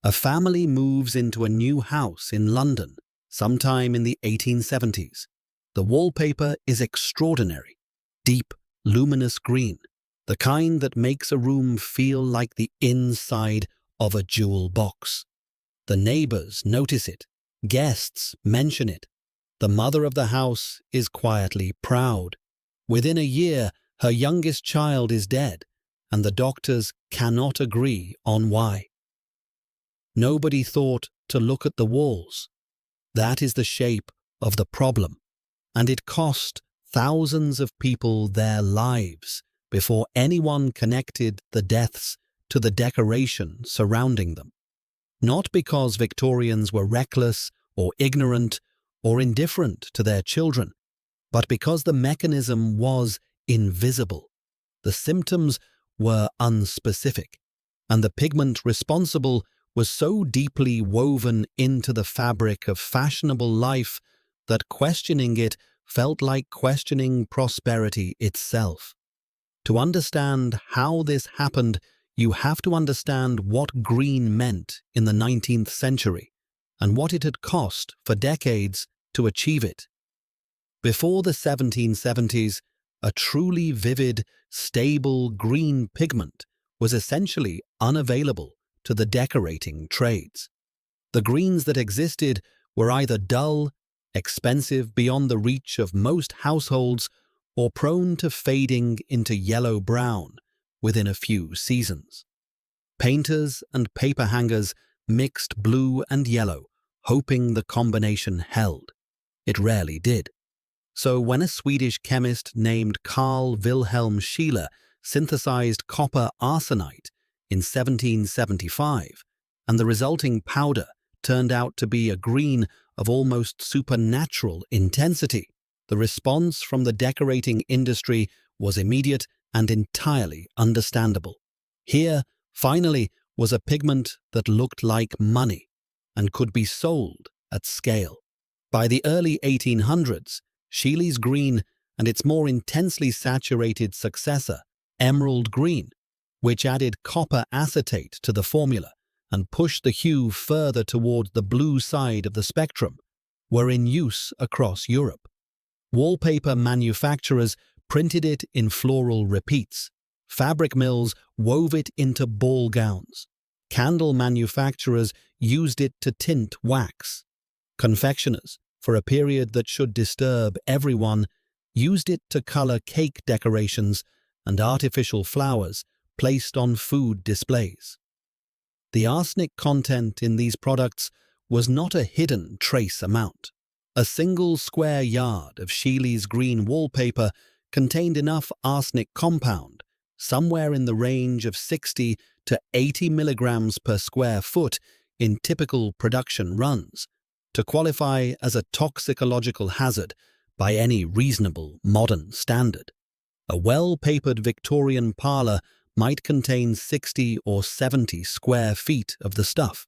A family moves into a new house in London sometime in the 1870s. The wallpaper is extraordinary, deep, luminous green, the kind that makes a room feel like the inside of a jewel box. The neighbors notice it, guests mention it. The mother of the house is quietly proud. Within a year, her youngest child is dead, and the doctors cannot agree on why. Nobody thought to look at the walls. That is the shape of the problem, and it cost thousands of people their lives before anyone connected the deaths to the decoration surrounding them. Not because Victorians were reckless or ignorant or indifferent to their children, but because the mechanism was invisible. The symptoms were unspecific, and the pigment responsible was so deeply woven into the fabric of fashionable life that questioning it felt like questioning prosperity itself. To understand how this happened, you have to understand what green meant in the 19th century and what it had cost for decades to achieve it. Before the 1770s, a truly vivid, stable green pigment was essentially unavailable to the decorating trades. The greens that existed were either dull, expensive beyond the reach of most households, or prone to fading into yellow-brown within a few seasons. Painters and paper hangers mixed blue and yellow, hoping the combination held. It rarely did. So when a Swedish chemist named Carl Wilhelm Scheele synthesized copper arsenite in 1775, and the resulting powder turned out to be a green of almost supernatural intensity, the response from the decorating industry was immediate and entirely understandable. Here, finally, was a pigment that looked like money and could be sold at scale. By the early 1800s, Scheele's green and its more intensely saturated successor, emerald green, which added copper acetate to the formula and pushed the hue further toward the blue side of the spectrum, were in use across Europe. Wallpaper manufacturers printed it in floral repeats. Fabric mills wove it into ball gowns. Candle manufacturers used it to tint wax. Confectioners, for a period that should disturb everyone, used it to color cake decorations and artificial flowers placed on food displays. The arsenic content in these products was not a hidden trace amount. A single square yard of Scheele's green wallpaper contained enough arsenic compound, somewhere in the range of 60 to 80 milligrams per square foot in typical production runs, to qualify as a toxicological hazard by any reasonable modern standard. A well-papered Victorian parlour might contain 60 or 70 square feet of the stuff.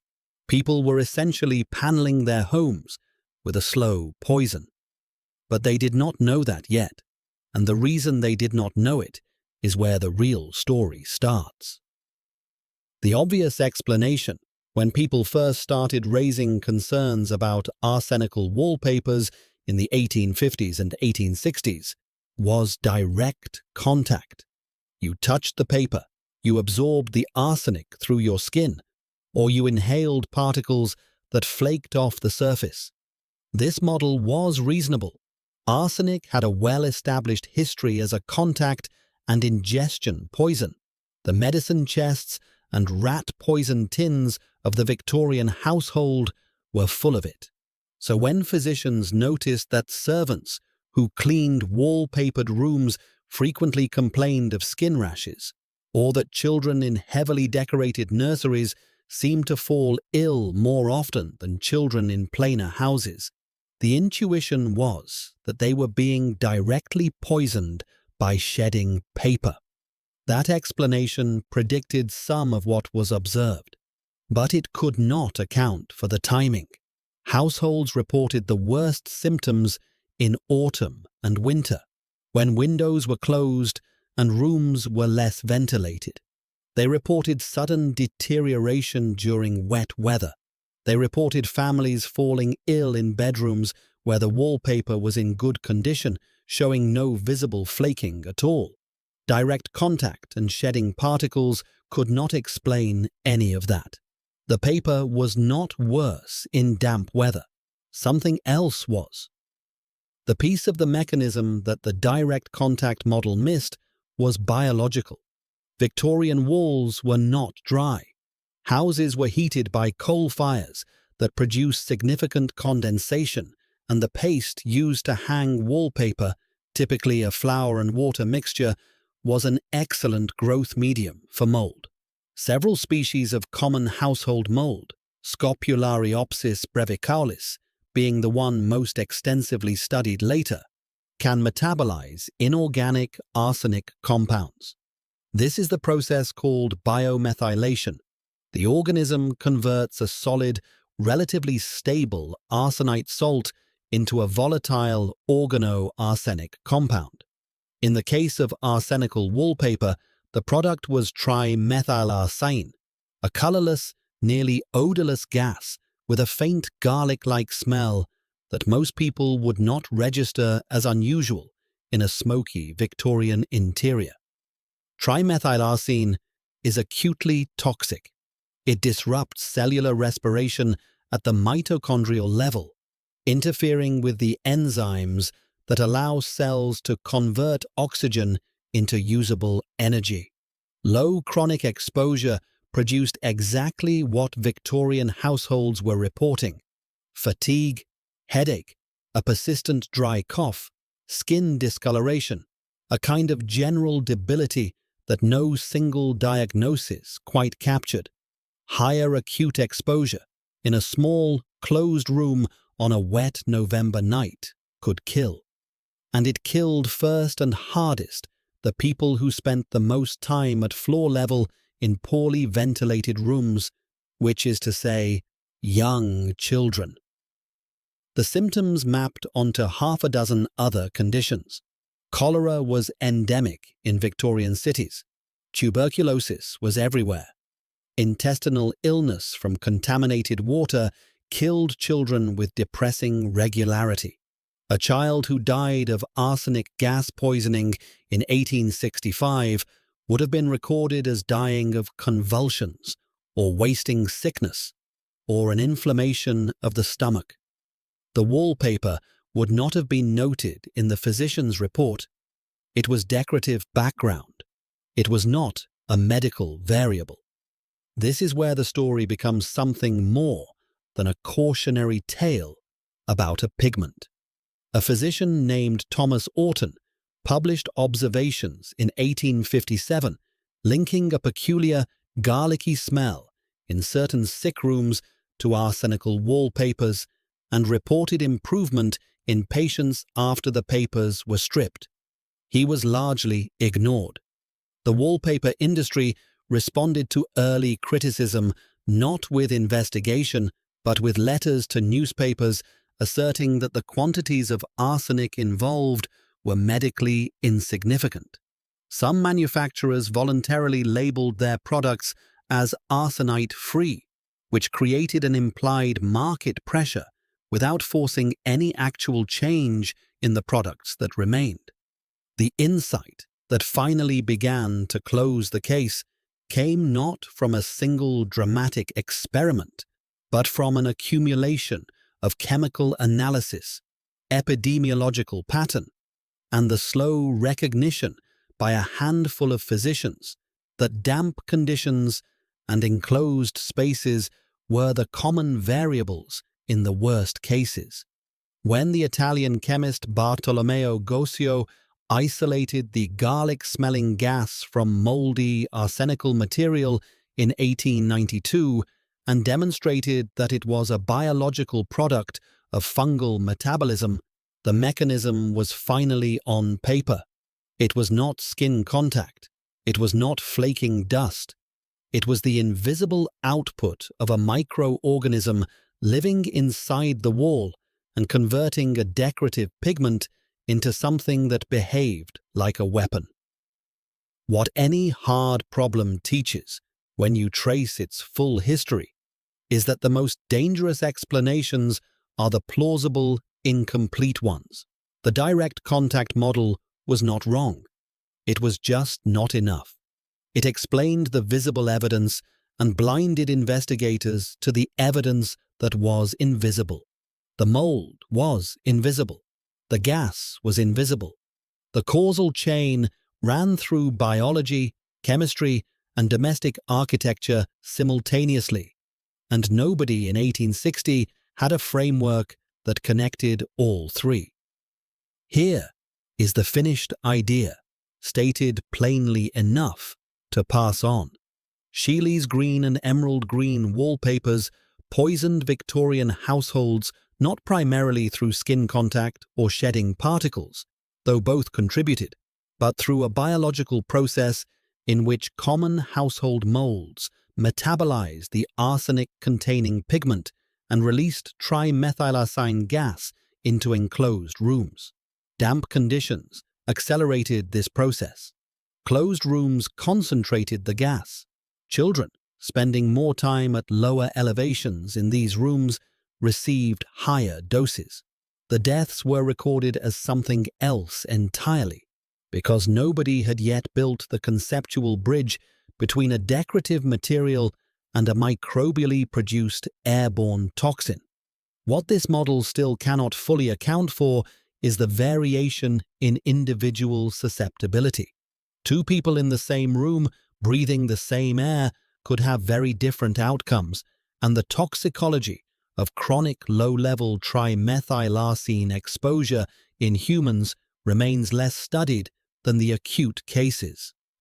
People were essentially paneling their homes with a slow poison. But they did not know that yet, and the reason they did not know it is where the real story starts. The obvious explanation, when people first started raising concerns about arsenical wallpapers in the 1850s and 1860s, was direct contact. You touched the paper, you absorbed the arsenic through your skin, or you inhaled particles that flaked off the surface. This model was reasonable. Arsenic had a well-established history as a contact and ingestion poison. The medicine chests and rat poison tins of the Victorian household were full of it. So when physicians noticed that servants who cleaned wallpapered rooms frequently complained of skin rashes, or that children in heavily decorated nurseries seemed to fall ill more often than children in plainer houses, the intuition was that they were being directly poisoned by shedding paper. That explanation predicted some of what was observed, but it could not account for the timing. Households reported the worst symptoms in autumn and winter, when windows were closed and rooms were less ventilated. They reported sudden deterioration during wet weather. They reported families falling ill in bedrooms where the wallpaper was in good condition, showing no visible flaking at all. Direct contact and shedding particles could not explain any of that. The paper was not worse in damp weather. Something else was. The piece of the mechanism that the direct contact model missed was biological. Victorian walls were not dry. Houses were heated by coal fires that produced significant condensation, and the paste used to hang wallpaper, typically a flour and water mixture, was an excellent growth medium for mold. Several species of common household mold, Scopulariopsis brevicalis being the one most extensively studied later, can metabolize inorganic arsenic compounds. This is the process called biomethylation. The organism converts a solid, relatively stable arsenite salt into a volatile organo-arsenic compound. In the case of arsenical wallpaper, the product was trimethylarsine, a colorless, nearly odorless gas with a faint garlic-like smell that most people would not register as unusual in a smoky Victorian interior. Trimethylarsine is acutely toxic. It disrupts cellular respiration at the mitochondrial level, interfering with the enzymes that allow cells to convert oxygen into usable energy. Low chronic exposure produced exactly what Victorian households were reporting: fatigue, headache, a persistent dry cough, skin discoloration, a kind of general debility that no single diagnosis quite captured. Higher acute exposure in a small, closed room on a wet November night could kill. And it killed first and hardest the people who spent the most time at floor level in poorly ventilated rooms, which is to say, young children. The symptoms mapped onto half a dozen other conditions. Cholera was endemic in Victorian cities. Tuberculosis was everywhere. Intestinal illness from contaminated water killed children with depressing regularity. A child who died of arsenic gas poisoning in 1865 would have been recorded as dying of convulsions or wasting sickness or an inflammation of the stomach. The wallpaper would not have been noted in the physician's report. It was decorative background. It was not a medical variable. This is where the story becomes something more than a cautionary tale about a pigment. A physician named Thomas Orton published observations in 1857 linking a peculiar garlicky smell in certain sick rooms to arsenical wallpapers and reported improvement in patients after the papers were stripped. He was largely ignored. The wallpaper industry responded to early criticism not with investigation but with letters to newspapers asserting that the quantities of arsenic involved were medically insignificant. Some manufacturers voluntarily labeled their products as arsenite-free, which created an implied market pressure without forcing any actual change in the products that remained. The insight that finally began to close the case came not from a single dramatic experiment, but from an accumulation of chemical analysis, epidemiological pattern, and the slow recognition by a handful of physicians that damp conditions and enclosed spaces were the common variables in the worst cases. When the Italian chemist Bartolomeo Gosio isolated the garlic-smelling gas from moldy arsenical material in 1892 and demonstrated that it was a biological product of fungal metabolism, the mechanism was finally on paper. It was not skin contact. It was not flaking dust. It was the invisible output of a microorganism living inside the wall and converting a decorative pigment into something that behaved like a weapon. What any hard problem teaches, when you trace its full history, is that the most dangerous explanations are the plausible, incomplete ones. The direct contact model was not wrong. It was just not enough. It explained the visible evidence and blinded investigators to the evidence that was invisible. The mold was invisible. The gas was invisible. The causal chain ran through biology, chemistry, and domestic architecture simultaneously, and nobody in 1860 had a framework that connected all three. Here is the finished idea, stated plainly enough to pass on. Scheele's green and emerald green wallpapers poisoned Victorian households not primarily through skin contact or shedding particles, though both contributed, but through a biological process in which common household molds metabolized the arsenic-containing pigment and released trimethylarsine gas into enclosed rooms. Damp conditions accelerated this process. Closed rooms concentrated the gas. Children, spending more time at lower elevations in these rooms, received higher doses. The deaths were recorded as something else entirely, because nobody had yet built the conceptual bridge between a decorative material and a microbially produced airborne toxin. What this model still cannot fully account for is the variation in individual susceptibility. Two people in the same room, breathing the same air, could have very different outcomes, and the toxicology of chronic low-level trimethylarsine exposure in humans remains less studied than the acute cases.